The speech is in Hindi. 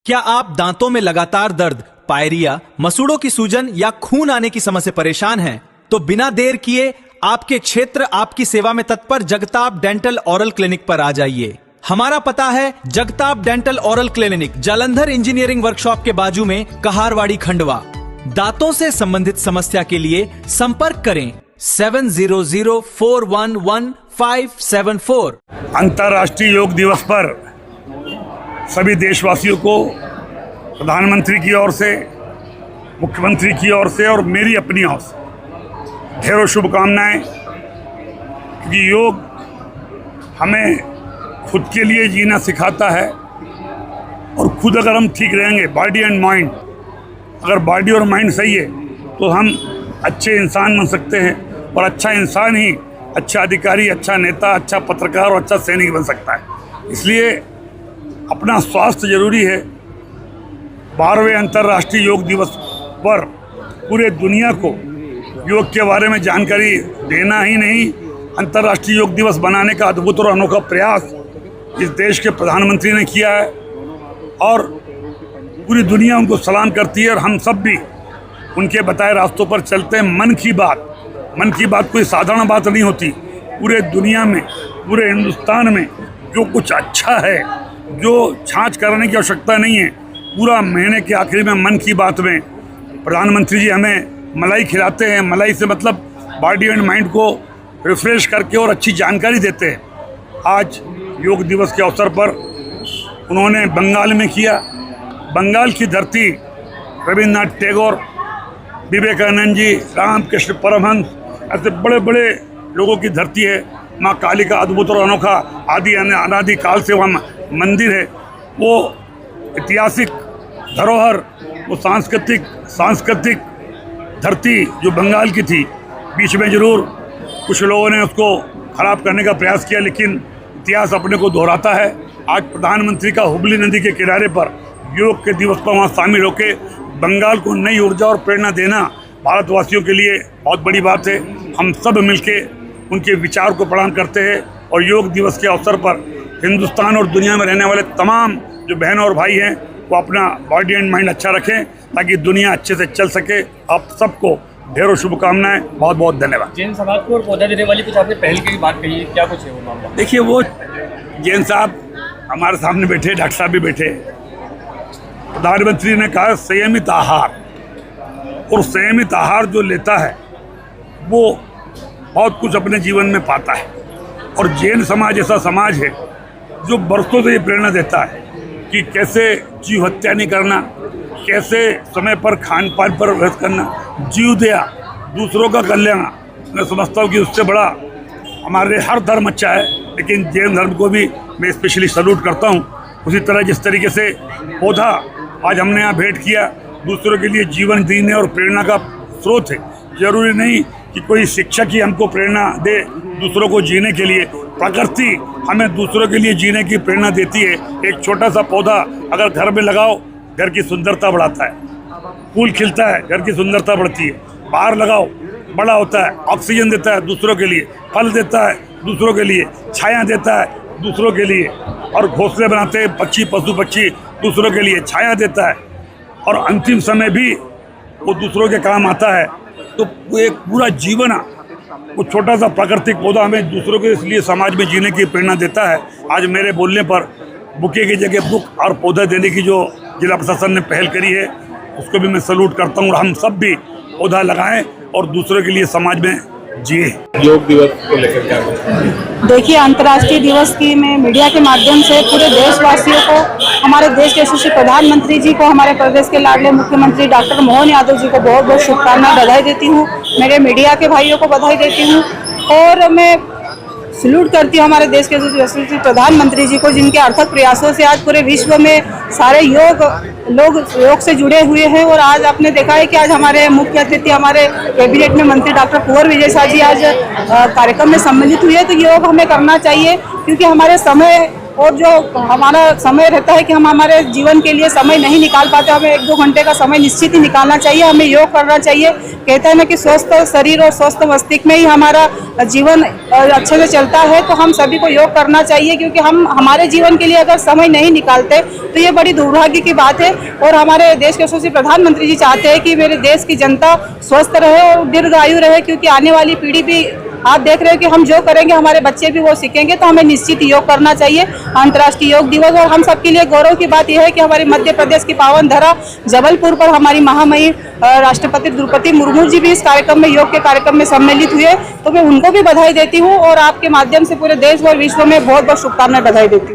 क्या आप दांतों में लगातार दर्द, पायरिया, मसूड़ों की सूजन या खून आने की समस्या से परेशान हैं? तो बिना देर किए आपके क्षेत्र आपकी सेवा में तत्पर जगताप डेंटल ओरल क्लिनिक पर आ जाइए। हमारा पता है Jagtap dental oral clinic, Jalandhar engineering workshop के बाजू में, कहारवाड़ी, खंडवा। दांतों से संबंधित समस्या के लिए संपर्क करें 7004111574। अंतर्राष्ट्रीय योग दिवस पर सभी देशवासियों को प्रधानमंत्री की ओर से, मुख्यमंत्री की ओर से और मेरी अपनी ओर से ढेरों शुभकामनाएं। क्योंकि योग हमें खुद के लिए जीना सिखाता है और खुद अगर हम ठीक रहेंगे, बॉडी एंड माइंड, अगर बॉडी और माइंड सही है तो हम अच्छे इंसान बन सकते हैं और अच्छा इंसान ही अच्छा अधिकारी, अच्छा नेता, अच्छा पत्रकार और अच्छा सैनिक बन सकता है। इसलिए अपना स्वास्थ्य जरूरी है। 12वें अंतर्राष्ट्रीय योग दिवस पर पूरे दुनिया को योग के बारे में जानकारी देना ही नहीं, अंतर्राष्ट्रीय योग दिवस बनाने का अद्भुत और अनोखा प्रयास इस देश के प्रधानमंत्री ने किया है और पूरी दुनिया उनको सलाम करती है और हम सब भी उनके बताए रास्तों पर चलते हैं। मन की बात कोई साधारण बात नहीं होती। पूरे दुनिया में, पूरे हिंदुस्तान में जो कुछ अच्छा है, जो छाछ करने की आवश्यकता नहीं है, पूरा महीने के आखिरी में मन की बात में प्रधानमंत्री जी हमें मलाई खिलाते हैं। मलाई से मतलब बॉडी एंड माइंड को रिफ्रेश करके और अच्छी जानकारी देते हैं। आज योग दिवस के अवसर पर उन्होंने बंगाल में किया। बंगाल की धरती रविन्द्रनाथ टैगोर, विवेकानंद जी, रामकृष्ण परमहंस, ऐसे बड़े बड़े लोगों की धरती है। माँ काली का अद्भुत और अनोखा आदि अनादि काल से वहाँ मंदिर है। वो ऐतिहासिक धरोहर, वो सांस्कृतिक धरती जो बंगाल की थी, बीच में जरूर कुछ लोगों ने उसको खराब करने का प्रयास किया, लेकिन इतिहास अपने को दोहराता है। आज प्रधानमंत्री का हुगली नदी के किनारे पर योग के दिवस पर वहाँ शामिल होकर बंगाल को नई ऊर्जा और प्रेरणा देना भारतवासियों के लिए बहुत बड़ी बात है। हम सब मिलके उनके विचार को प्रणाम करते हैं और योग दिवस के अवसर पर हिंदुस्तान और दुनिया में रहने वाले तमाम जो बहन और भाई हैं वो अपना बॉडी एंड माइंड अच्छा रखें ताकि दुनिया अच्छे से चल सके। आप सबको ढेरों शुभकामनाएं, बहुत बहुत धन्यवाद। जैन समाज को पौधा देने वाली कुछ आपने पहल की बात कही है, क्या कुछ है वो मामला? देखिए, वो जैन साहब हमारे सामने बैठे, डॉक्टर साहब भी बैठे। प्रधानमंत्री ने कहा संयमित आहार, और संयमित आहार जो लेता है वो बहुत कुछ अपने जीवन में पाता है। और जैन समाज ऐसा समाज है जो बरसों से ये प्रेरणा देता है कि कैसे जीव हत्या नहीं करना, कैसे समय पर खान पान पर व्यस्त करना, जीव दया, दूसरों का कल्याण। मैं समझता हूँ कि उससे बड़ा हमारे हर धर्म अच्छा है, लेकिन जैन धर्म को भी मैं स्पेशली सल्यूट करता हूँ। उसी तरह जिस तरीके से पौधा आज हमने यहाँ भेंट किया, दूसरों के लिए जीवन जीने और प्रेरणा का स्रोत है। जरूरी नहीं कि कोई शिक्षक ही हमको प्रेरणा दे दूसरों को जीने के लिए, प्रकृति हमें दूसरों के लिए जीने की प्रेरणा देती है। एक छोटा सा पौधा अगर घर में लगाओ, घर की सुंदरता बढ़ाता है। फूल खिलता है, घर की सुंदरता बढ़ती है। बाहर लगाओ, बड़ा होता है, ऑक्सीजन देता है दूसरों के लिए, फल देता है दूसरों के लिए, छाया देता है दूसरों के लिए, और घोंसले बनाते हैं पक्षी, पशु पक्षी दूसरों के लिए, छाया देता है, और अंतिम समय भी वो दूसरों के काम आता है। तो वो एक पूरा जीवन, वो छोटा सा प्राकृतिक पौधा हमें दूसरों के लिए समाज में जीने की प्रेरणा देता है। आज मेरे बोलने पर बुके की जगह बुक और पौधा देने की जो जिला प्रशासन ने पहल करी है, उसको भी मैं सल्यूट करता हूँ। और हम सब भी पौधा लगाएं और दूसरों के लिए समाज में जिए। योग दिवस को लेकर क्या? देखिए, अंतर्राष्ट्रीय दिवस की मैं मीडिया के माध्यम से पूरे देशवासियों को, हमारे देश के यशस्वी प्रधानमंत्री जी को, हमारे प्रदेश के लाडले मुख्यमंत्री डॉक्टर मोहन यादव जी को बहुत बहुत शुभकामनाएं, बधाई देती हूँ। मेरे मीडिया के भाइयों को बधाई देती हूँ और मैं सल्यूट करती हूँ हमारे देश के यशस्वी प्रधानमंत्री जी को, जिनके अर्थक प्रयासों से आज पूरे विश्व में सारे लोग योग से जुड़े हुए हैं। और आज आपने देखा है कि आज हमारे मुख्य अतिथि, हमारे कैबिनेट में मंत्री डॉक्टर कुंवर विजय शाह जी आज कार्यक्रम में सम्मिलित हुए। तो योग हमें करना चाहिए, क्योंकि हमारे समय और जो हमारा समय रहता है कि हम हमारे जीवन के लिए समय नहीं निकाल पाते, हमें 1-2 घंटे का समय निश्चित ही निकालना चाहिए। हमें योग करना चाहिए। कहते हैं ना कि स्वस्थ शरीर और स्वस्थ मस्तिष्क में ही हमारा जीवन अच्छे से चलता है, तो हम सभी को योग करना चाहिए, क्योंकि हम हमारे जीवन के लिए अगर समय नहीं निकालते तो ये बड़ी दुर्भाग्य की बात है। और हमारे देश के यशस्वी प्रधानमंत्री जी चाहते हैं कि मेरे देश की जनता स्वस्थ रहे और दीर्घायु रहे, क्योंकि आने वाली पीढ़ी भी आप देख रहे हो कि हम जो करेंगे हमारे बच्चे भी वो सीखेंगे, तो हमें निश्चित योग करना चाहिए। अंतर्राष्ट्रीय योग दिवस, और हम सबके लिए गौरव की बात यह है कि हमारे मध्य प्रदेश की पावन धरा जबलपुर पर हमारी महामहिम राष्ट्रपति द्रौपदी मुर्मू जी भी इस कार्यक्रम में, योग के कार्यक्रम में सम्मिलित हुए, तो मैं उनको भी बधाई देती हूँ और आपके माध्यम से पूरे देश और विश्व में बहुत बहुत शुभकामनाएं बधाई देती हूँ।